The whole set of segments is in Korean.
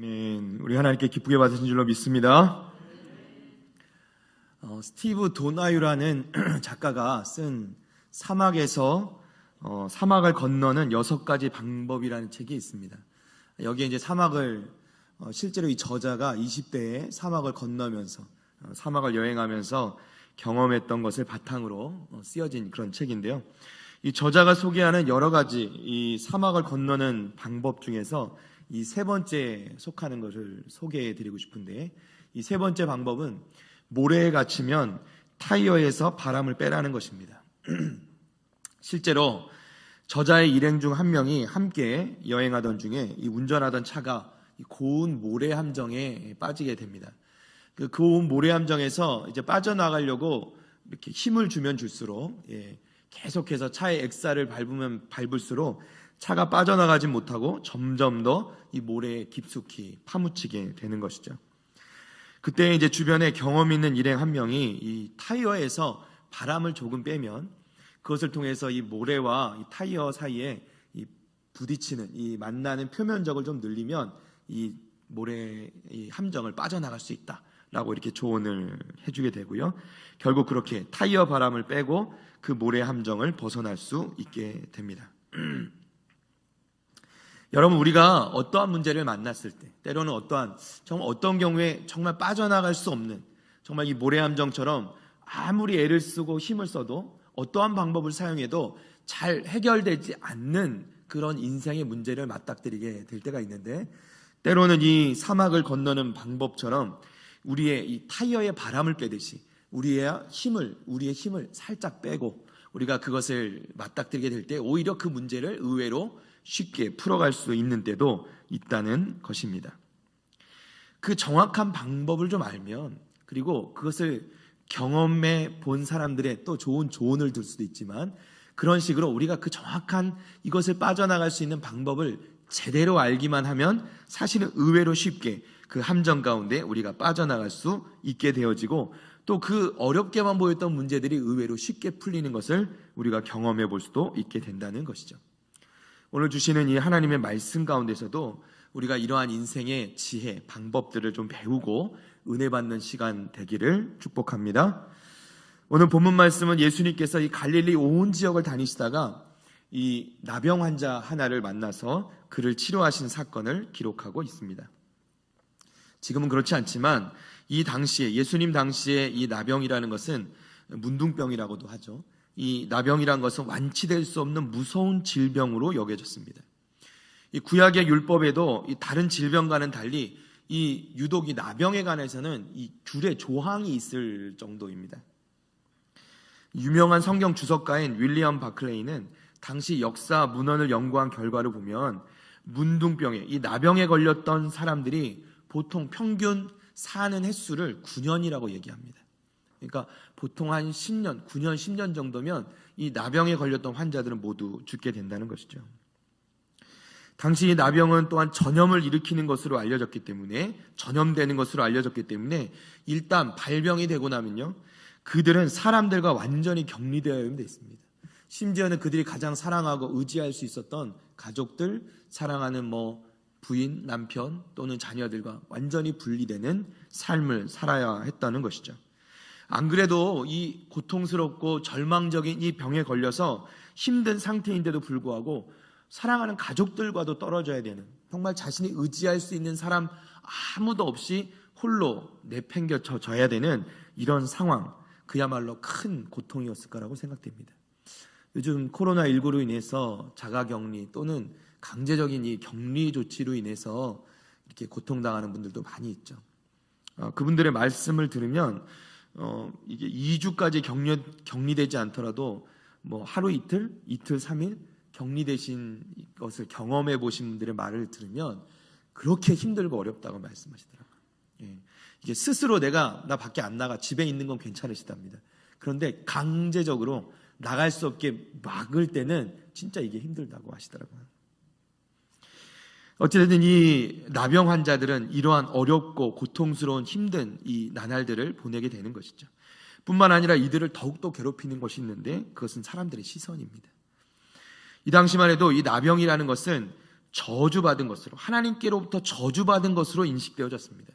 아멘. 우리 하나님께 기쁘게 받으신 줄로 믿습니다. 스티브 도나유라는 작가가 쓴 사막에서 사막을 건너는 6가지 방법이라는 책이 있습니다. 여기에 이제 사막을 실제로 이 저자가 20대에 사막을 건너면서 사막을 여행하면서 경험했던 것을 바탕으로 쓰여진 그런 책인데요. 이 저자가 소개하는 여러 가지 이 사막을 건너는 방법 중에서 이 세 번째 속하는 것을 소개해 드리고 싶은데, 이 세 번째 방법은 모래에 갇히면 타이어에서 바람을 빼라는 것입니다. 실제로 저자의 일행 중 한 명이 함께 여행하던 중에 이 운전하던 차가 이 고운 모래 함정에 빠지게 됩니다. 그 고운 모래 함정에서 이제 빠져나가려고 이렇게 힘을 주면 줄수록 계속해서 차의 액살을 밟으면 밟을수록 차가 빠져나가지 못하고 점점 더 이 모래에 깊숙이 파묻히게 되는 것이죠. 그때 이제 주변에 경험 있는 일행 한 명이 이 타이어에서 바람을 조금 빼면 그것을 통해서 이 모래와 이 타이어 사이에 이 부딪히는 이 만나는 표면적을 좀 늘리면 이 모래 이 함정을 빠져나갈 수 있다라고 이렇게 조언을 해주게 되고요. 결국 그렇게 타이어 바람을 빼고 그 모래 함정을 벗어날 수 있게 됩니다. 여러분, 우리가 어떠한 문제를 만났을 때, 때로는 정말 어떤 경우에 정말 빠져나갈 수 없는, 정말 이 모래함정처럼 아무리 애를 쓰고 힘을 써도 어떠한 방법을 사용해도 잘 해결되지 않는 그런 인생의 문제를 맞닥뜨리게 될 때가 있는데, 때로는 이 사막을 건너는 방법처럼 우리의 이 타이어의 바람을 빼듯이 우리의 힘을 살짝 빼고 우리가 그것을 맞닥뜨리게 될 때 오히려 그 문제를 의외로 쉽게 풀어갈 수 있는 때도 있다는 것입니다. 그 정확한 방법을 좀 알면, 그리고 그것을 경험해 본 사람들의 또 좋은 조언을 들 수도 있지만, 그런 식으로 우리가 그 정확한 이것을 빠져나갈 수 있는 방법을 제대로 알기만 하면 사실은 의외로 쉽게 그 함정 가운데 우리가 빠져나갈 수 있게 되어지고, 또 그 어렵게만 보였던 문제들이 의외로 쉽게 풀리는 것을 우리가 경험해 볼 수도 있게 된다는 것이죠. 오늘 주시는 이 하나님의 말씀 가운데서도 우리가 이러한 인생의 지혜, 방법들을 좀 배우고 은혜 받는 시간 되기를 축복합니다. 오늘 본문 말씀은 예수님께서 이 갈릴리 온 지역을 다니시다가 이 나병 환자 하나를 만나서 그를 치료하신 사건을 기록하고 있습니다. 지금은 그렇지 않지만 이 당시에, 예수님 당시에 이 나병이라는 것은 문둥병이라고도 하죠. 이 나병이란 것은 완치될 수 없는 무서운 질병으로 여겨졌습니다. 이 구약의 율법에도 이 다른 질병과는 달리 이 유독 이 나병에 관해서는 이 귤의 조항이 있을 정도입니다. 유명한 성경 주석가인 윌리엄 바클레이는 당시 역사 문헌을 연구한 결과를 보면 문둥병에, 이 나병에 걸렸던 사람들이 보통 평균 사는 횟수를 9년이라고 얘기합니다. 그러니까 보통 한 10년, 9년, 10년 정도면 이 나병에 걸렸던 환자들은 모두 죽게 된다는 것이죠. 당시 이 나병은 또한 전염을 일으키는 것으로 알려졌기 때문에, 전염되는 것으로 알려졌기 때문에 일단 발병이 되고 나면요, 그들은 사람들과 완전히 격리되어 있습니다. 심지어는 그들이 가장 사랑하고 의지할 수 있었던 가족들, 사랑하는 부인, 남편 또는 자녀들과 완전히 분리되는 삶을 살아야 했다는 것이죠. 안 그래도 이 고통스럽고 절망적인 이 병에 걸려서 힘든 상태인데도 불구하고 사랑하는 가족들과도 떨어져야 되는, 정말 자신이 의지할 수 있는 사람 아무도 없이 홀로 내팽겨쳐져야 되는 이런 상황, 그야말로 큰 고통이었을 거라고 생각됩니다. 요즘 코로나19로 인해서 자가격리 또는 강제적인 이 격리 조치로 인해서 이렇게 고통당하는 분들도 많이 있죠. 그분들의 말씀을 들으면 이게 2주까지 격리되지 않더라도 하루 이틀, 3일 격리되신 것을 경험해 보신 분들의 말을 들으면 그렇게 힘들고 어렵다고 말씀하시더라고요. 이게 스스로 나 밖에 안 나가, 집에 있는 건 괜찮으시답니다. 그런데 강제적으로 나갈 수 없게 막을 때는 진짜 이게 힘들다고 하시더라고요. 어찌됐든 이 나병 환자들은 이러한 어렵고 고통스러운 힘든 이 나날들을 보내게 되는 것이죠. 뿐만 아니라 이들을 더욱더 괴롭히는 것이 있는데, 그것은 사람들의 시선입니다. 이 당시만 해도 이 나병이라는 것은 저주받은 것으로, 하나님께로부터 저주받은 것으로 인식되어졌습니다.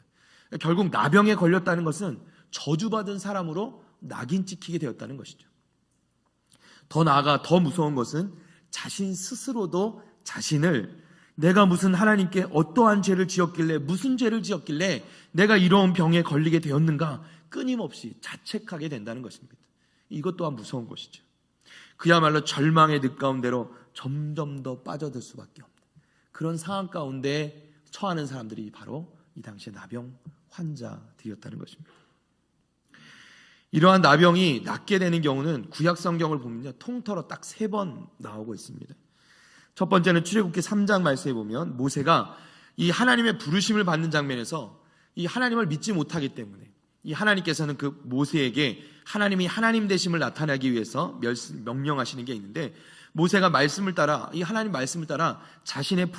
결국 나병에 걸렸다는 것은 저주받은 사람으로 낙인 찍히게 되었다는 것이죠. 더 나아가 더 무서운 것은 자신 스스로도 자신을 내가 무슨 하나님께 어떠한 죄를 지었길래, 무슨 죄를 지었길래 내가 이러한 병에 걸리게 되었는가 끊임없이 자책하게 된다는 것입니다. 이것 또한 무서운 것이죠. 그야말로 절망의 늪 가운데로 점점 더 빠져들 수밖에 없는 그런 상황 가운데 처하는 사람들이 바로 이 당시의 나병 환자들이었다는 것입니다. 이러한 나병이 낫게 되는 경우는 구약 성경을 보면요, 통틀어 딱 3번 나오고 있습니다. 첫 번째는 출애굽기 3장 말씀에 보면 모세가 이 하나님의 부르심을 받는 장면에서 이 하나님을 믿지 못하기 때문에 이 하나님께서는 그 모세에게 하나님이 하나님 되심을 나타내기 위해서 명령하시는 게 있는데, 모세가 말씀을 따라, 이 하나님 말씀을 따라 자신의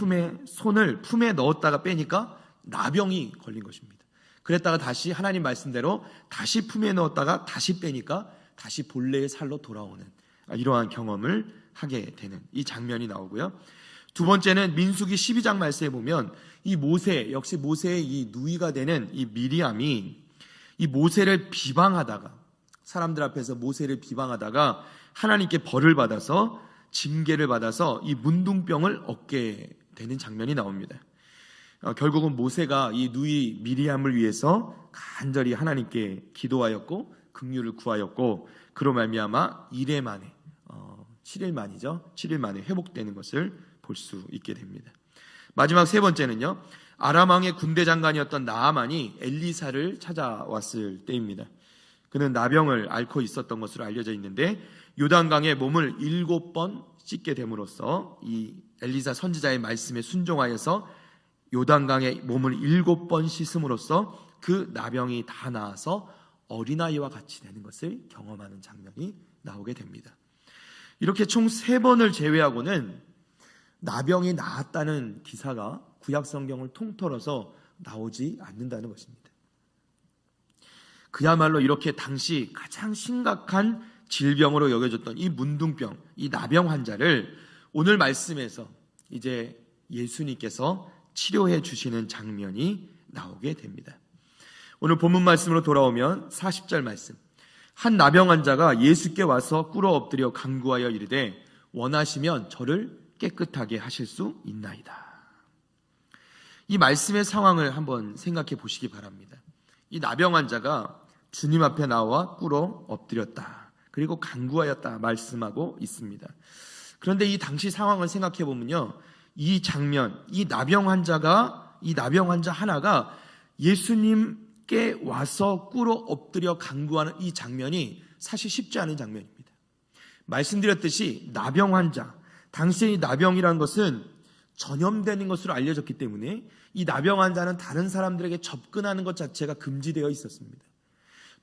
손을 품에 넣었다가 빼니까 나병이 걸린 것입니다. 그랬다가 다시 하나님 말씀대로 다시 품에 넣었다가 다시 빼니까 다시 본래의 살로 돌아오는 이러한 경험을 하게 되는 이 장면이 나오고요. 두 번째는 민수기 12장 말씀에 보면 이 모세, 역시 모세의 이 누이가 되는 이 미리암이 이 모세를 비방하다가, 사람들 앞에서 모세를 비방하다가 하나님께 벌을 받아서, 징계를 받아서 이 문둥병을 얻게 되는 장면이 나옵니다. 결국은 모세가 이 누이 미리암을 위해서 간절히 하나님께 기도하였고 긍휼을 구하였고, 그로 말미암아 7일 만에 회복되는 것을 볼 수 있게 됩니다. 마지막 세 번째는요, 아람 왕의 군대 장관이었던 나아만이 엘리사를 찾아왔을 때입니다. 그는 나병을 앓고 있었던 것으로 알려져 있는데, 요단강에 몸을 7번 씻게 됨으로써 이 엘리사 선지자의 말씀에 순종하여서 요단강에 몸을 7번 씻음으로써 그 나병이 다 나아서 어린아이와 같이 되는 것을 경험하는 장면이 나오게 됩니다. 이렇게 총 3번을 제외하고는 나병이 나았다는 기사가 구약 성경을 통틀어서 나오지 않는다는 것입니다. 그야말로 이렇게 당시 가장 심각한 질병으로 여겨졌던 이 문둥병, 이 나병 환자를 오늘 말씀에서 이제 예수님께서 치료해 주시는 장면이 나오게 됩니다. 오늘 본문 말씀으로 돌아오면 40절 말씀, 한 나병 환자가 예수께 와서 꿇어 엎드려 간구하여 이르되 원하시면 저를 깨끗하게 하실 수 있나이다. 이 말씀의 상황을 한번 생각해 보시기 바랍니다. 이 나병 환자가 주님 앞에 나와 꿇어 엎드렸다, 그리고 간구하였다 말씀하고 있습니다. 그런데 이 당시 상황을 생각해 보면요, 이 장면, 이 나병 환자 하나가 예수님께 와서 꿇어 엎드려 간구하는 이 장면이 사실 쉽지 않은 장면입니다. 말씀드렸듯이 나병 환자, 당시의 이 나병이라는 것은 전염되는 것으로 알려졌기 때문에 이 나병 환자는 다른 사람들에게 접근하는 것 자체가 금지되어 있었습니다.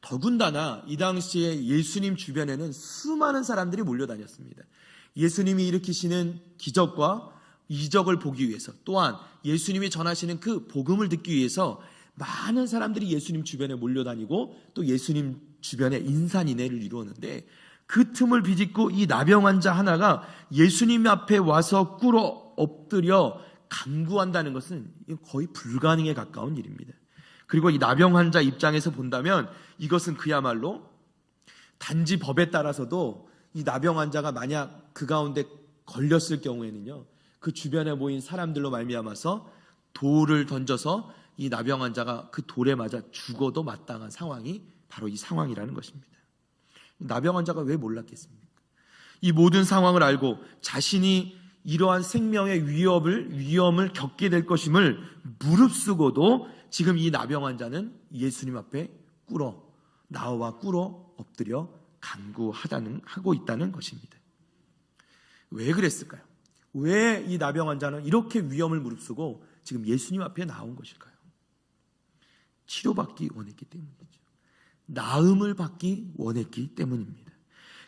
더군다나 이 당시에 예수님 주변에는 수많은 사람들이 몰려다녔습니다. 예수님이 일으키시는 기적과 이적을 보기 위해서, 또한 예수님이 전하시는 그 복음을 듣기 위해서 많은 사람들이 예수님 주변에 몰려다니고 또 예수님 주변에 인산인해를 이루었는데, 그 틈을 비집고 이 나병 환자 하나가 예수님 앞에 와서 꿇어 엎드려 간구한다는 것은 거의 불가능에 가까운 일입니다. 그리고 이 나병 환자 입장에서 본다면 이것은 그야말로 단지 법에 따라서도 이 나병 환자가 만약 그 가운데 걸렸을 경우에는요, 그 주변에 모인 사람들로 말미암아서 돌을 던져서 이 나병 환자가 그 돌에 맞아 죽어도 마땅한 상황이 바로 이 상황이라는 것입니다. 나병 환자가 왜 몰랐겠습니까? 이 모든 상황을 알고 자신이 이러한 생명의 위험을 겪게 될 것임을 무릅쓰고도 지금 이 나병 환자는 예수님 앞에 나와 꿇어 엎드려 간구하고 있다는 것입니다. 왜 그랬을까요? 왜 이 나병 환자는 이렇게 위험을 무릅쓰고 지금 예수님 앞에 나온 것일까요? 치료받기 원했기 때문이죠. 나음을 받기 원했기 때문입니다.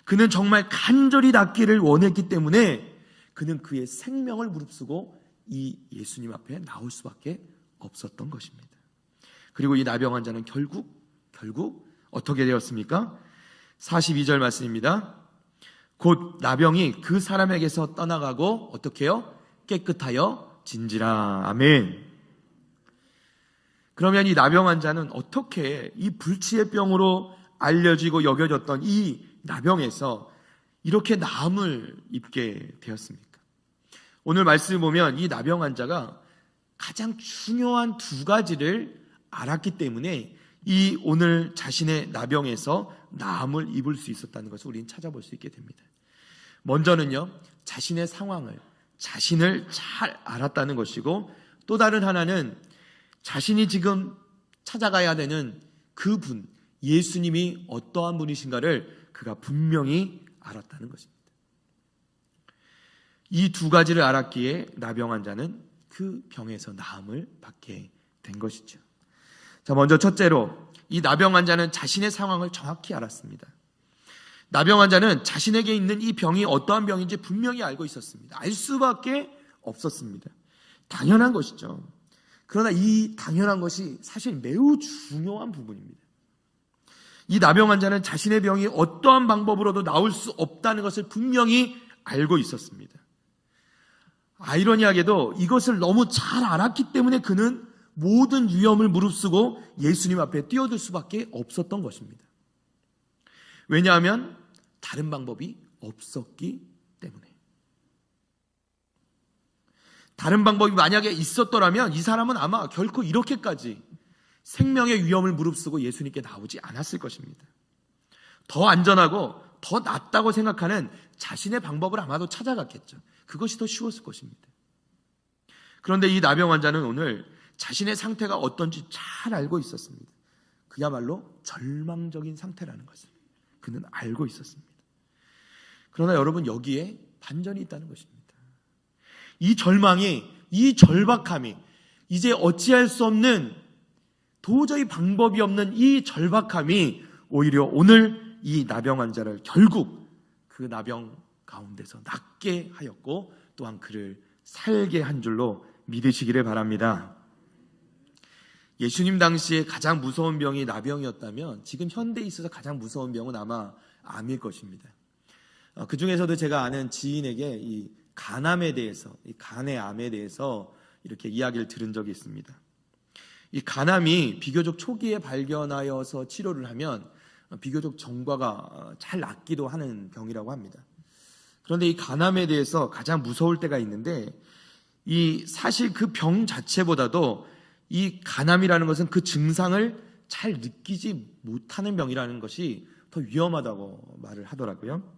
그는 정말 간절히 낫기를 원했기 때문에 그는 그의 생명을 무릅쓰고 이 예수님 앞에 나올 수밖에 없었던 것입니다. 그리고 이 나병 환자는 결국 어떻게 되었습니까? 42절 말씀입니다. 곧 나병이 그 사람에게서 떠나가고 어떻게 해요? 깨끗하여 진지라. 아멘. 그러면 이 나병 환자는 어떻게 이 불치의 병으로 알려지고 여겨졌던 이 나병에서 이렇게 나음을 입게 되었습니까? 오늘 말씀을 보면 이 나병 환자가 가장 중요한 두 가지를 알았기 때문에 이 오늘 자신의 나병에서 나음을 입을 수 있었다는 것을 우리는 찾아볼 수 있게 됩니다. 먼저는요, 자신의 상황을, 자신을 잘 알았다는 것이고, 또 다른 하나는 자신이 지금 찾아가야 되는 그분, 예수님이 어떠한 분이신가를 그가 분명히 알았다는 것입니다. 이 두 가지를 알았기에 나병 환자는 그 병에서 나음을 받게 된 것이죠. 자, 먼저 첫째로 이 나병 환자는 자신의 상황을 정확히 알았습니다. 나병 환자는 자신에게 있는 이 병이 어떠한 병인지 분명히 알고 있었습니다. 알 수밖에 없었습니다. 당연한 것이죠. 그러나 이 당연한 것이 사실 매우 중요한 부분입니다. 이 나병 환자는 자신의 병이 어떠한 방법으로도 나올 수 없다는 것을 분명히 알고 있었습니다. 아이러니하게도 이것을 너무 잘 알았기 때문에 그는 모든 위험을 무릅쓰고 예수님 앞에 뛰어들 수밖에 없었던 것입니다. 왜냐하면 다른 방법이 없었기 때문에. 다른 방법이 만약에 있었더라면 이 사람은 아마 결코 이렇게까지 생명의 위험을 무릅쓰고 예수님께 나오지 않았을 것입니다. 더 안전하고 더 낫다고 생각하는 자신의 방법을 아마도 찾아갔겠죠. 그것이 더 쉬웠을 것입니다. 그런데 이 나병 환자는 오늘 자신의 상태가 어떤지 잘 알고 있었습니다. 그야말로 절망적인 상태라는 것을 그는 알고 있었습니다. 그러나 여러분, 여기에 반전이 있다는 것입니다. 이 절망이, 이 절박함이, 이제 어찌할 수 없는, 도저히 방법이 없는 이 절박함이 오히려 오늘 이 나병 환자를 결국 그 나병 가운데서 낫게 하였고 또한 그를 살게 한 줄로 믿으시기를 바랍니다. 예수님 당시에 가장 무서운 병이 나병이었다면 지금 현대에 있어서 가장 무서운 병은 아마 암일 것입니다. 그 중에서도 제가 아는 지인에게 이 간암에 대해서, 이 간의 암에 대해서 이렇게 이야기를 들은 적이 있습니다. 이 간암이 비교적 초기에 발견하여서 치료를 하면 비교적 전과가 잘 낫기도 하는 병이라고 합니다. 그런데 이 간암에 대해서 가장 무서울 때가 있는데, 이 사실 그 병 자체보다도 이 간암이라는 것은 그 증상을 잘 느끼지 못하는 병이라는 것이 더 위험하다고 말을 하더라고요.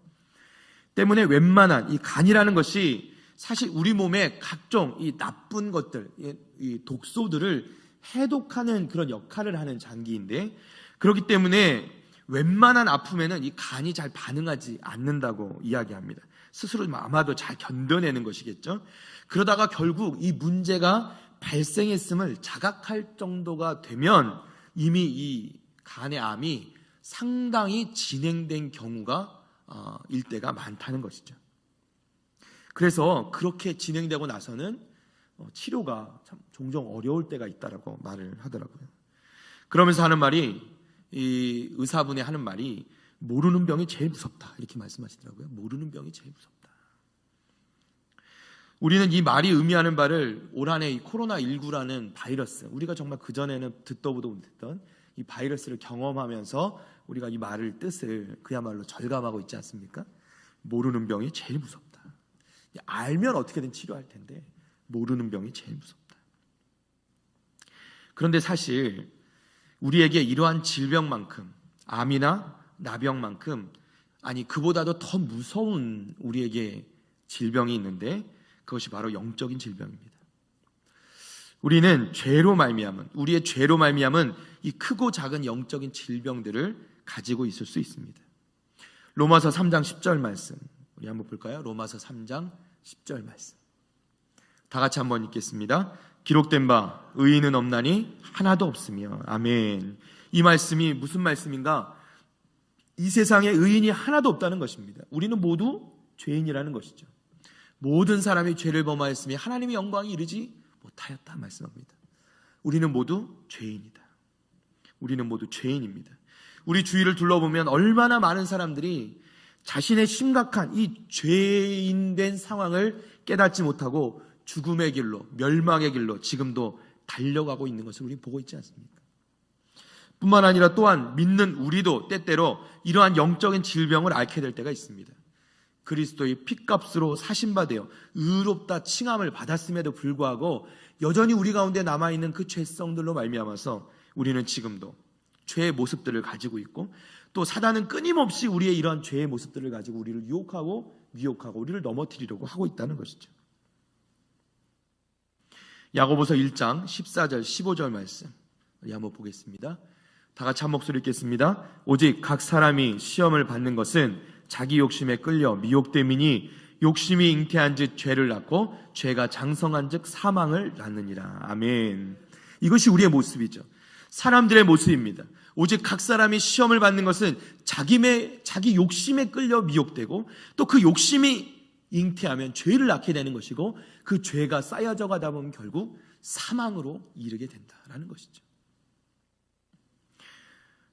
때문에 웬만한 이 간이라는 것이 사실 우리 몸에 각종 이 나쁜 것들, 이 독소들을 해독하는 그런 역할을 하는 장기인데, 그렇기 때문에 웬만한 아픔에는 이 간이 잘 반응하지 않는다고 이야기합니다. 스스로 아마도 잘 견뎌내는 것이겠죠. 그러다가 결국 이 문제가 발생했음을 자각할 정도가 되면 이미 이 간의 암이 상당히 진행된 경우가 일대가 많다는 것이죠. 그래서 그렇게 진행되고 나서는 치료가 참 종종 어려울 때가 있다라고 말을 하더라고요. 그러면서 하는 말이, 이 의사분이 하는 말이, 모르는 병이 제일 무섭다, 이렇게 말씀하시더라고요. 모르는 병이 제일 무섭다. 우리는 이 말이 의미하는 바를 올 한해 이 코로나19라는 바이러스, 우리가 정말 그전에는 듣도 보도 못했던 이 바이러스를 경험하면서 우리가 이 말을 뜻을 그야말로 절감하고 있지 않습니까? 모르는 병이 제일 무섭다. 알면 어떻게든 치료할 텐데 모르는 병이 제일 무섭다. 그런데 사실 우리에게 이러한 질병만큼, 암이나 나병만큼, 아니 그보다도 더 무서운 우리에게 질병이 있는데 그것이 바로 영적인 질병입니다. 우리는 죄로 말미암은, 우리의 죄로 말미암은 이 크고 작은 영적인 질병들을 가지고 있을 수 있습니다. 로마서 3장 10절 말씀 우리 한번 볼까요? 로마서 3장 10절 말씀 다 같이 한번 읽겠습니다. 기록된 바 의인은 없나니 하나도 없으며. 아멘. 이 말씀이 무슨 말씀인가? 이 세상에 의인이 하나도 없다는 것입니다. 우리는 모두 죄인이라는 것이죠. 모든 사람이 죄를 범하였으며 하나님의 영광이 이르지 못하였다 말씀합니다. 우리는 모두 죄인이다. 우리는 모두 죄인입니다. 우리 주위를 둘러보면 얼마나 많은 사람들이 자신의 심각한 이 죄인된 상황을 깨닫지 못하고 죽음의 길로, 멸망의 길로 지금도 달려가고 있는 것을 우리 보고 있지 않습니까? 뿐만 아니라 또한 믿는 우리도 때때로 이러한 영적인 질병을 앓게 될 때가 있습니다. 그리스도의 핏값으로 사신바되어 의롭다 칭함을 받았음에도 불구하고 여전히 우리 가운데 남아있는 그 죄성들로 말미암아서 우리는 지금도 죄의 모습들을 가지고 있고, 또 사단은 끊임없이 우리의 이러한 죄의 모습들을 가지고 우리를 유혹하고 미혹하고 우리를 넘어뜨리려고 하고 있다는 것이죠. 야고보서 1장 14절 15절 말씀 우리 한번 보겠습니다. 다 같이 한 목소리 읽겠습니다. 오직 각 사람이 시험을 받는 것은 자기 욕심에 끌려 미혹됨이니 욕심이 잉태한 즉 죄를 낳고 죄가 장성한 즉 사망을 낳느니라. 아멘. 이것이 우리의 모습이죠. 사람들의 모습입니다. 오직 각 사람이 시험을 받는 것은 자기 욕심에 끌려 미혹되고, 또 그 욕심이 잉태하면 죄를 낳게 되는 것이고, 그 죄가 쌓여져 가다 보면 결국 사망으로 이르게 된다라는 것이죠.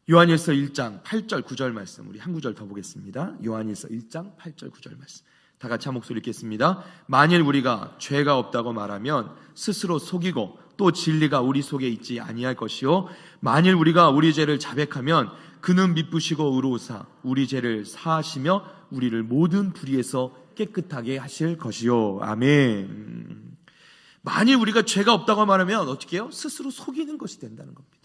요한일서 1장 8절 9절 말씀 우리 한 구절 더 보겠습니다. 요한일서 1장 8절 9절 말씀 다 같이 한 목소리 읽겠습니다. 만일 우리가 죄가 없다고 말하면 스스로 속이고 또 진리가 우리 속에 있지 아니할 것이요, 만일 우리가 우리 죄를 자백하면 그는 미쁘시고 의로우사 우리 죄를 사하시며 우리를 모든 불의에서 깨끗하게 하실 것이요. 아멘. 만일 우리가 죄가 없다고 말하면 어떻게 해요? 스스로 속이는 것이 된다는 겁니다.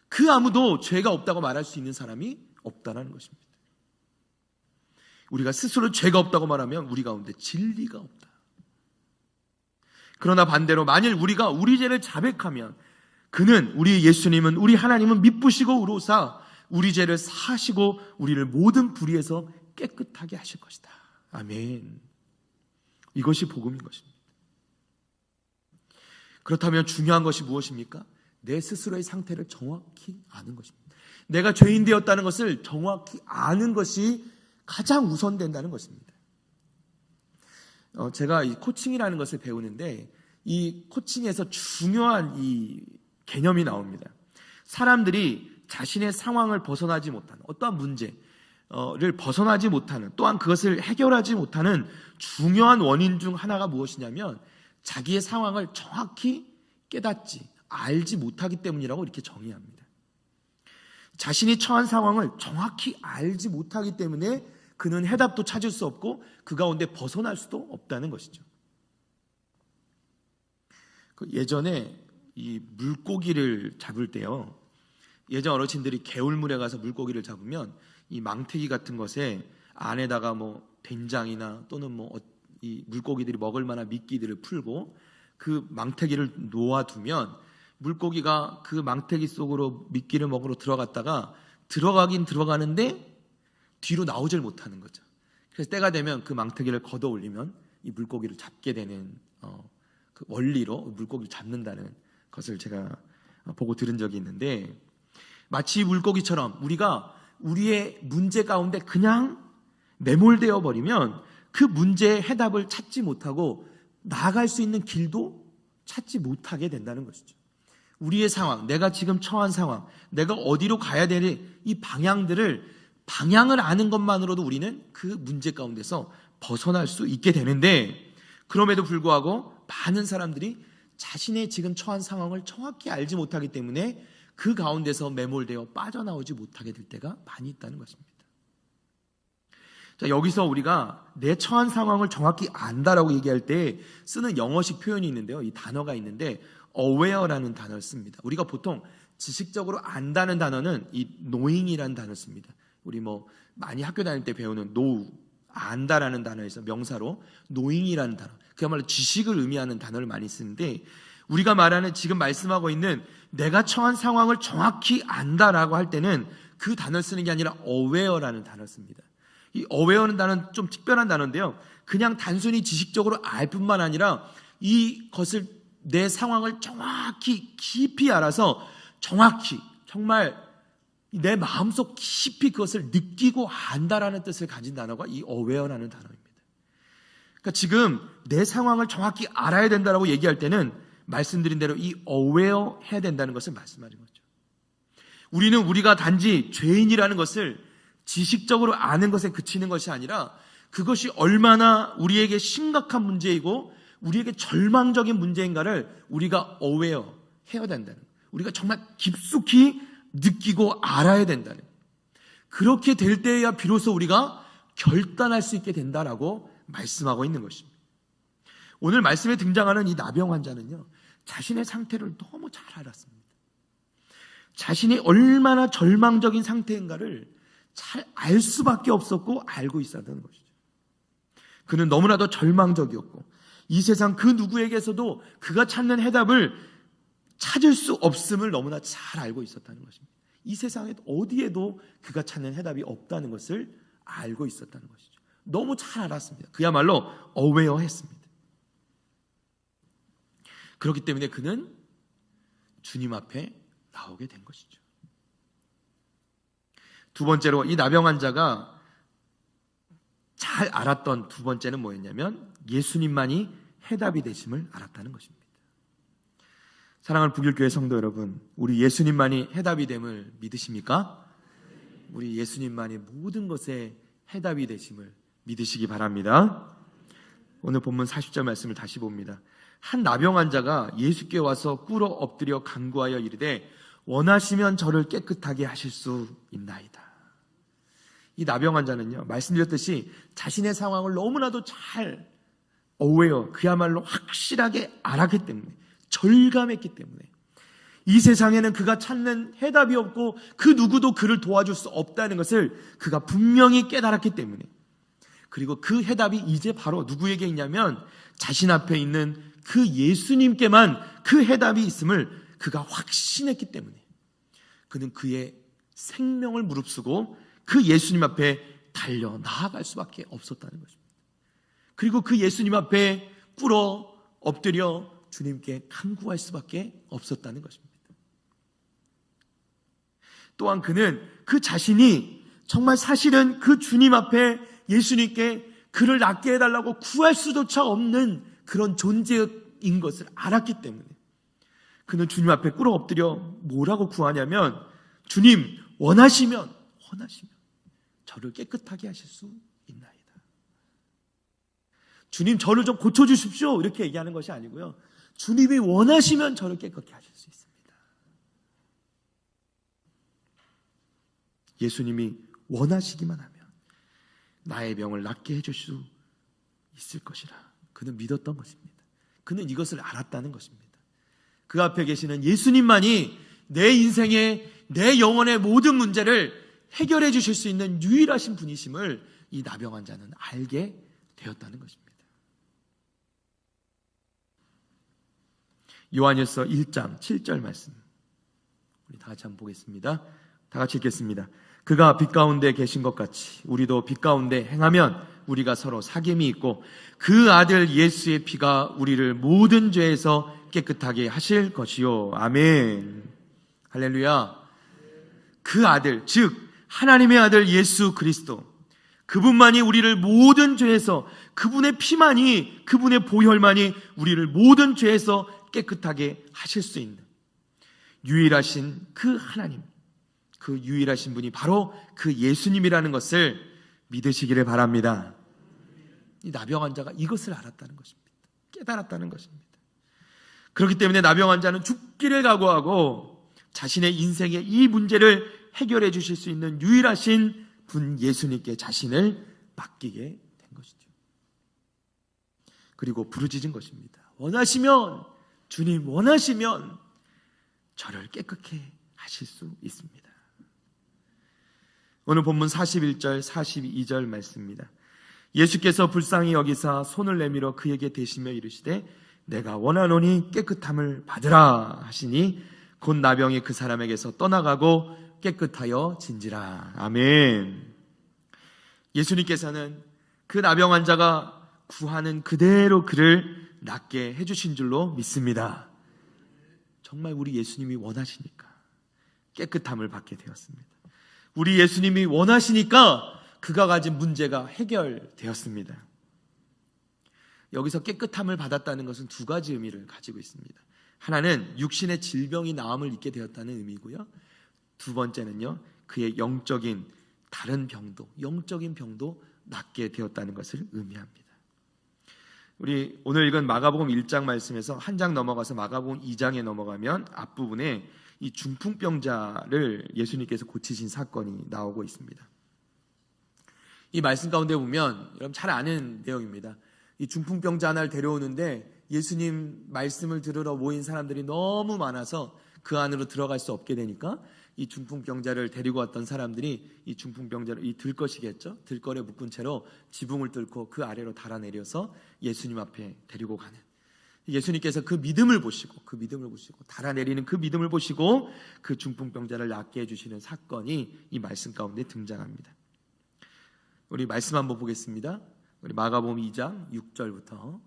그 아무도 죄가 없다고 말할 수 있는 사람이 없다는 것입니다. 우리가 스스로 죄가 없다고 말하면 우리 가운데 진리가 없다. 그러나 반대로 만일 우리가 우리 죄를 자백하면 그는, 우리 예수님은, 우리 하나님은 미쁘시고 의로우사 우리 죄를 사하시고 우리를 모든 불의에서 깨끗하게 하실 것이다. 아멘. 이것이 복음인 것입니다. 그렇다면 중요한 것이 무엇입니까? 내 스스로의 상태를 정확히 아는 것입니다. 내가 죄인 되었다는 것을 정확히 아는 것이 가장 우선된다는 것입니다. 제가 이 코칭이라는 것을 배우는데 이 코칭에서 중요한 이 개념이 나옵니다. 사람들이 자신의 상황을 벗어나지 못하는, 어떠한 문제를 벗어나지 못하는, 또한 그것을 해결하지 못하는 중요한 원인 중 하나가 무엇이냐면 자기의 상황을 정확히 깨닫지, 알지 못하기 때문이라고 이렇게 정의합니다. 자신이 처한 상황을 정확히 알지 못하기 때문에 그는 해답도 찾을 수 없고 그 가운데 벗어날 수도 없다는 것이죠. 예전에 이 물고기를 잡을 때요, 예전 어르신들이 개울물에 가서 물고기를 잡으면 이 망태기 같은 것에 안에다가 뭐 된장이나 또는 뭐 이 물고기들이 먹을 만한 미끼들을 풀고 그 망태기를 놓아두면 물고기가 그 망태기 속으로 미끼를 먹으러 들어갔다가 들어가긴 들어가는데 뒤로 나오질 못하는 거죠. 그래서 때가 되면 그 망태기를 걷어 올리면 이 물고기를 잡게 되는 그 원리로 물고기를 잡는다는 것을 제가 보고 들은 적이 있는데, 마치 물고기처럼 우리가 우리의 문제 가운데 그냥 매몰되어 버리면 그 문제의 해답을 찾지 못하고 나아갈 수 있는 길도 찾지 못하게 된다는 것이죠. 우리의 상황, 내가 지금 처한 상황, 내가 어디로 가야 되는 이 방향을 아는 것만으로도 우리는 그 문제 가운데서 벗어날 수 있게 되는데, 그럼에도 불구하고 많은 사람들이 자신의 지금 처한 상황을 정확히 알지 못하기 때문에 그 가운데서 매몰되어 빠져나오지 못하게 될 때가 많이 있다는 것입니다. 자, 여기서 우리가 내 처한 상황을 정확히 안다라고 얘기할 때 쓰는 영어식 표현이 있는데요, 이 단어가 있는데 aware라는 단어를 씁니다. 우리가 보통 지식적으로 안다는 단어는 이 knowing이라는 단어를 씁니다. 우리 뭐 많이 학교 다닐 때 배우는 know, 안다라는 단어에서 명사로 knowing이라는 단어, 그야말로 지식을 의미하는 단어를 많이 쓰는데, 우리가 말하는 지금 말씀하고 있는 내가 처한 상황을 정확히 안다라고 할 때는 그 단어를 쓰는 게 아니라 aware라는 단어를 씁니다. 이 aware는 단어는 좀 특별한 단어인데요, 그냥 단순히 지식적으로 알 뿐만 아니라 이것을, 내 상황을 정확히 깊이 알아서 정확히 정말 내 마음속 깊이 그것을 느끼고 안다라는 뜻을 가진 단어가 이 aware라는 단어입니다. 그러니까 지금 내 상황을 정확히 알아야 된다라고 얘기할 때는 말씀드린 대로 이 aware 해야 된다는 것을 말씀하는 거죠. 우리가 단지 죄인이라는 것을 지식적으로 아는 것에 그치는 것이 아니라 그것이 얼마나 우리에게 심각한 문제이고 우리에게 절망적인 문제인가를 우리가 어웨어 해야 된다는 거예요. 우리가 정말 깊숙이 느끼고 알아야 된다는 거예요. 그렇게 될 때야 비로소 우리가 결단할 수 있게 된다라고 말씀하고 있는 것입니다. 오늘 말씀에 등장하는 이 나병 환자는요, 자신의 상태를 너무 잘 알았습니다. 자신이 얼마나 절망적인 상태인가를 잘 알 수밖에 없었고 알고 있었던 것이죠. 그는 너무나도 절망적이었고 이 세상 그 누구에게서도 그가 찾는 해답을 찾을 수 없음을 너무나 잘 알고 있었다는 것입니다. 이 세상에 어디에도 그가 찾는 해답이 없다는 것을 알고 있었다는 것이죠. 너무 잘 알았습니다. 그야말로 어웨어했습니다. 그렇기 때문에 그는 주님 앞에 나오게 된 것이죠. 두 번째로 이 나병 환자가 잘 알았던 두 번째는 뭐였냐면 예수님만이 해답이 되심을 알았다는 것입니다. 사랑하는 북일교회 성도 여러분, 우리 예수님만이 해답이 됨을 믿으십니까? 우리 예수님만이 모든 것에 해답이 되심을 믿으시기 바랍니다. 오늘 본문 40절 말씀을 다시 봅니다. 한 나병 환자가 예수께 와서 꿇어 엎드려 간구하여 이르되 원하시면 저를 깨끗하게 하실 수 있나이다. 이 나병 환자는요, 말씀드렸듯이 자신의 상황을 너무나도 잘 어웨어, 그야말로 확실하게 알았기 때문에, 절감했기 때문에 이 세상에는 그가 찾는 해답이 없고 그 누구도 그를 도와줄 수 없다는 것을 그가 분명히 깨달았기 때문에, 그리고 그 해답이 이제 바로 누구에게 있냐면 자신 앞에 있는 그 예수님께만 그 해답이 있음을 그가 확신했기 때문에 그는 그의 생명을 무릅쓰고 그 예수님 앞에 달려 나아갈 수밖에 없었다는 것입니다. 그리고 그 예수님 앞에 꿇어 엎드려 주님께 간구할 수밖에 없었다는 것입니다. 또한 그는 그 자신이 정말 사실은 그 주님 앞에 예수님께 그를 낫게 해달라고 구할 수조차 없는 그런 존재인 것을 알았기 때문에 그는 주님 앞에 꿇어 엎드려 뭐라고 구하냐면 주님 원하시면 저를 깨끗하게 하실 수 있나이다. 주님 저를 좀 고쳐주십시오 이렇게 얘기하는 것이 아니고요, 주님이 원하시면 저를 깨끗하게 하실 수 있습니다. 예수님이 원하시기만 하면 나의 병을 낫게 해줄 수 있을 것이라 그는 믿었던 것입니다. 그는 이것을 알았다는 것입니다. 그 앞에 계시는 예수님만이 내 인생의, 내 영혼의 모든 문제를 해결해 주실 수 있는 유일하신 분이심을 이 나병 환자는 알게 되었다는 것입니다. 요한일서 1장 7절 말씀 우리 다 같이 한번 보겠습니다. 다 같이 읽겠습니다. 그가 빛 가운데 계신 것 같이 우리도 빛 가운데 행하면 우리가 서로 사귐이 있고 그 아들 예수의 피가 우리를 모든 죄에서 깨끗하게 하실 것이요. 아멘. 할렐루야. 그 아들, 즉 하나님의 아들 예수 그리스도, 그분만이 우리를 모든 죄에서, 그분의 피만이, 그분의 보혈만이 우리를 모든 죄에서 깨끗하게 하실 수 있는 유일하신 그 하나님, 그 유일하신 분이 바로 그 예수님이라는 것을 믿으시기를 바랍니다. 이 나병 환자가 이것을 알았다는 것입니다. 깨달았다는 것입니다. 그렇기 때문에 나병 환자는 죽기를 각오하고 자신의 인생의 이 문제를 해결해 주실 수 있는 유일하신 분 예수님께 자신을 맡기게 된 것이죠. 그리고 부르짖은 것입니다. 원하시면, 주님 원하시면 저를 깨끗게 하실 수 있습니다. 오늘 본문 41절 42절 말씀입니다. 예수께서 불쌍히 여기사 손을 내밀어 그에게 대시며 이르시되 내가 원하노니 깨끗함을 받으라 하시니 곧 나병이 그 사람에게서 떠나가고 깨끗하여 진지라. 아멘. 예수님께서는 그 나병 환자가 구하는 그대로 그를 낫게 해주신 줄로 믿습니다. 정말 우리 예수님이 원하시니까 깨끗함을 받게 되었습니다. 우리 예수님이 원하시니까 그가 가진 문제가 해결되었습니다. 여기서 깨끗함을 받았다는 것은 두 가지 의미를 가지고 있습니다. 하나는 육신의 질병이 나음을 입게 되었다는 의미고요, 두 번째는요, 그의 영적인 다른 병도, 영적인 병도 낫게 되었다는 것을 의미합니다. 우리 오늘 읽은 마가복음 1장 말씀에서 한 장 넘어가서 마가복음 2장에 넘어가면 앞부분에 이 중풍병자를 예수님께서 고치신 사건이 나오고 있습니다. 이 말씀 가운데 보면 여러분 잘 아는 내용입니다. 이 중풍병자 하나를 데려오는데 예수님 말씀을 들으러 모인 사람들이 너무 많아서 그 안으로 들어갈 수 없게 되니까 이 중풍병자를 데리고 왔던 사람들이 이 중풍병자를 이 들것이겠죠? 들걸에 묶은 채로 지붕을 뚫고 그 아래로 달아내려서 예수님 앞에 데리고 가는, 예수님께서 그 믿음을 보시고 달아내리는 그 믿음을 보시고 그 중풍병자를 낫게 해주시는 사건이 이 말씀 가운데 등장합니다. 우리 말씀 한번 보겠습니다. 우리 마가복음 2장 6절부터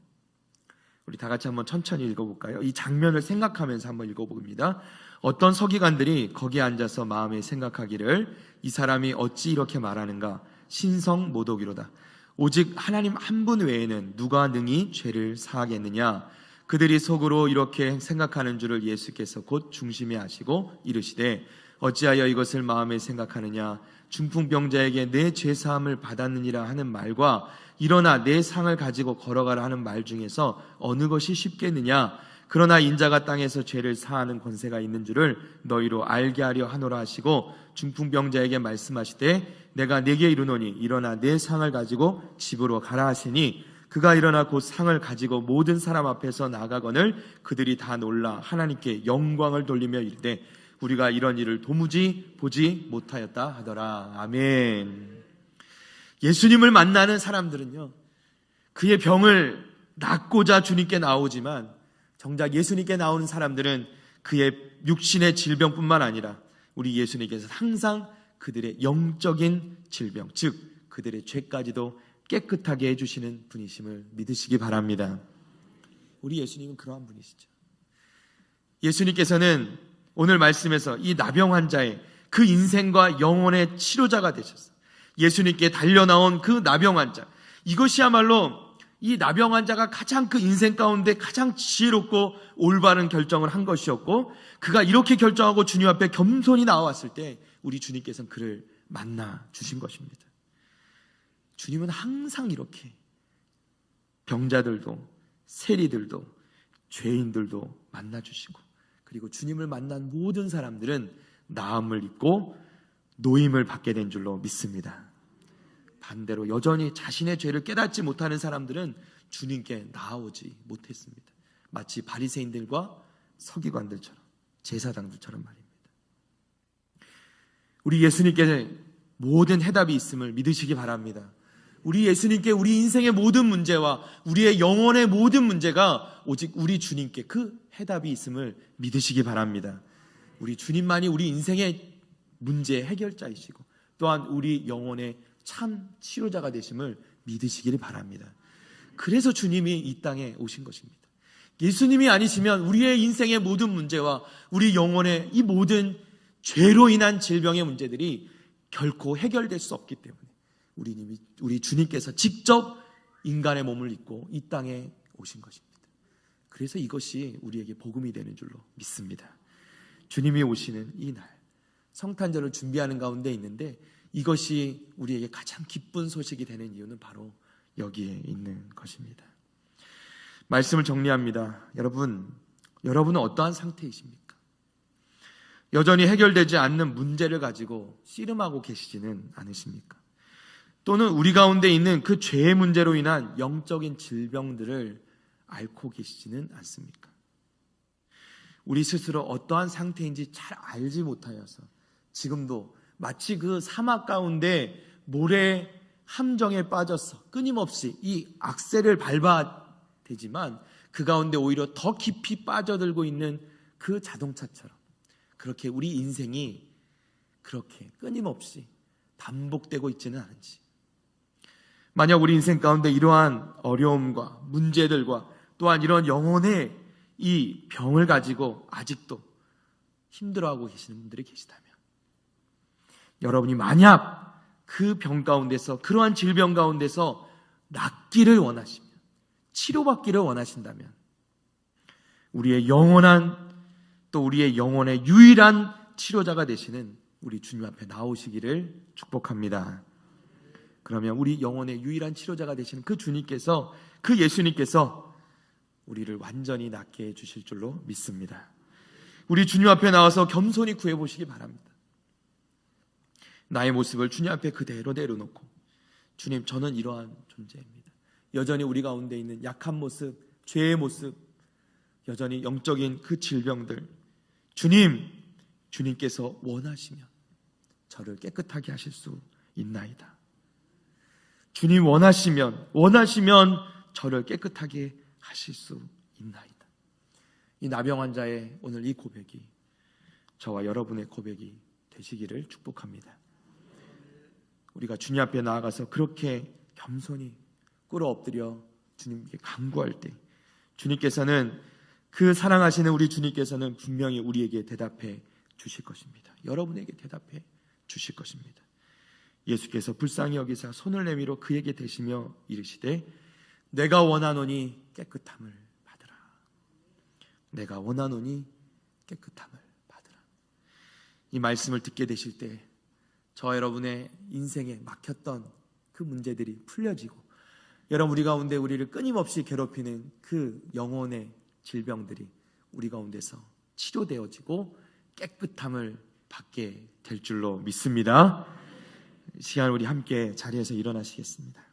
우리 다 같이 한번 천천히 읽어볼까요? 이 장면을 생각하면서 한번 읽어봅니다. 어떤 서기관들이 거기에 앉아서 마음에 생각하기를 이 사람이 어찌 이렇게 말하는가? 신성 모독이로다. 오직 하나님 한 분 외에는 누가 능히 죄를 사하겠느냐? 그들이 속으로 이렇게 생각하는 줄을 예수께서 곧 중심에 아시고 이르시되 어찌하여 이것을 마음에 생각하느냐? 중풍병자에게 내 죄사함을 받았느니라 하는 말과 일어나 내 상을 가지고 걸어가라 하는 말 중에서 어느 것이 쉽겠느냐? 그러나 인자가 땅에서 죄를 사하는 권세가 있는 줄을 너희로 알게 하려 하노라 하시고 중풍병자에게 말씀하시되 내가 네게 이르노니 일어나 내 상을 가지고 집으로 가라 하시니 그가 일어나 곧 상을 가지고 모든 사람 앞에서 나가거늘 그들이 다 놀라 하나님께 영광을 돌리며 이르되 우리가 이런 일을 도무지 보지 못하였다 하더라. 아멘. 예수님을 만나는 사람들은요, 그의 병을 낫고자 주님께 나오지만 정작 예수님께 나오는 사람들은 그의 육신의 질병뿐만 아니라 우리 예수님께서 항상 그들의 영적인 질병, 즉 그들의 죄까지도 깨끗하게 해주시는 분이심을 믿으시기 바랍니다. 우리 예수님은 그러한 분이시죠. 예수님께서는 오늘 말씀에서 이 나병 환자의 그 인생과 영혼의 치료자가 되셨어요. 예수님께 달려나온 그 나병 환자, 이것이야말로 이 나병 환자가 가장 그 인생 가운데 가장 지혜롭고 올바른 결정을 한 것이었고, 그가 이렇게 결정하고 주님 앞에 겸손히 나왔을 때 우리 주님께서는 그를 만나 주신 것입니다. 주님은 항상 이렇게 병자들도 세리들도 죄인들도 만나 주시고, 그리고 주님을 만난 모든 사람들은 나음을 입고 노임을 받게 된 줄로 믿습니다. 반대로 여전히 자신의 죄를 깨닫지 못하는 사람들은 주님께 나아오지 못했습니다. 마치 바리새인들과 서기관들처럼, 제사장들처럼 말입니다. 우리 예수님께 모든 해답이 있음을 믿으시기 바랍니다. 우리 예수님께 우리 인생의 모든 문제와 우리의 영혼의 모든 문제가 오직 우리 주님께 그 해답이 있음을 믿으시기 바랍니다. 우리 주님만이 우리 인생의 문제의 해결자이시고 또한 우리 영혼의 참 치료자가 되심을 믿으시기를 바랍니다. 그래서 주님이 이 땅에 오신 것입니다. 예수님이 아니시면 우리의 인생의 모든 문제와 우리 영혼의 이 모든 죄로 인한 질병의 문제들이 결코 해결될 수 없기 때문에 우리 주님께서 직접 인간의 몸을 입고 이 땅에 오신 것입니다. 그래서 이것이 우리에게 복음이 되는 줄로 믿습니다. 주님이 오시는 이 날, 성탄절을 준비하는 가운데 있는데 이것이 우리에게 가장 기쁜 소식이 되는 이유는 바로 여기에 있는 것입니다. 말씀을 정리합니다. 여러분은 어떠한 상태이십니까? 여전히 해결되지 않는 문제를 가지고 씨름하고 계시지는 않으십니까? 또는 우리 가운데 있는 그 죄의 문제로 인한 영적인 질병들을 앓고 계시지는 않습니까? 우리 스스로 어떠한 상태인지 잘 알지 못하여서 지금도 마치 그 사막 가운데 모래 함정에 빠져서 끊임없이 이 악셀을 밟아야 되지만 그 가운데 오히려 더 깊이 빠져들고 있는 그 자동차처럼 그렇게 우리 인생이 그렇게 끊임없이 반복되고 있지는 않은지, 만약 우리 인생 가운데 이러한 어려움과 문제들과 또한 이런 영혼의 이 병을 가지고 아직도 힘들어하고 계시는 분들이 계시다면, 여러분이 만약 그 병 가운데서, 그러한 질병 가운데서 낫기를 원하시면, 치료받기를 원하신다면 우리의 영원한, 또 우리의 영혼의 유일한 치료자가 되시는 우리 주님 앞에 나오시기를 축복합니다. 그러면 우리 영혼의 유일한 치료자가 되시는 그 주님께서, 그 예수님께서 우리를 완전히 낫게 해주실 줄로 믿습니다. 우리 주님 앞에 나와서 겸손히 구해보시기 바랍니다. 나의 모습을 주님 앞에 그대로 내려놓고, 주님, 저는 이러한 존재입니다. 여전히 우리 가운데 있는 약한 모습, 죄의 모습, 여전히 영적인 그 질병들, 주님께서 원하시면 저를 깨끗하게 하실 수 있나이다. 주님 원하시면 저를 깨끗하게 하실 수 있나이다. 이 나병 환자의 오늘 이 고백이 저와 여러분의 고백이 되시기를 축복합니다. 우리가 주님 앞에 나아가서 그렇게 겸손히 꿇어 엎드려 주님께 간구할 때, 주님께서는, 그 사랑하시는 우리 주님께서는 분명히 우리에게 대답해 주실 것입니다. 여러분에게 대답해 주실 것입니다. 예수께서 불쌍히 여기사 손을 내밀어 그에게 대시며 이르시되 내가 원하노니 깨끗함을 받으라. 내가 원하노니 깨끗함을 받으라. 이 말씀을 듣게 되실 때 저와 여러분의 인생에 막혔던 그 문제들이 풀려지고, 여러분 우리 가운데 우리를 끊임없이 괴롭히는 그 영혼의 질병들이 우리 가운데서 치료되어지고 깨끗함을 받게 될 줄로 믿습니다. 이 시간 우리 함께 자리에서 일어나시겠습니다.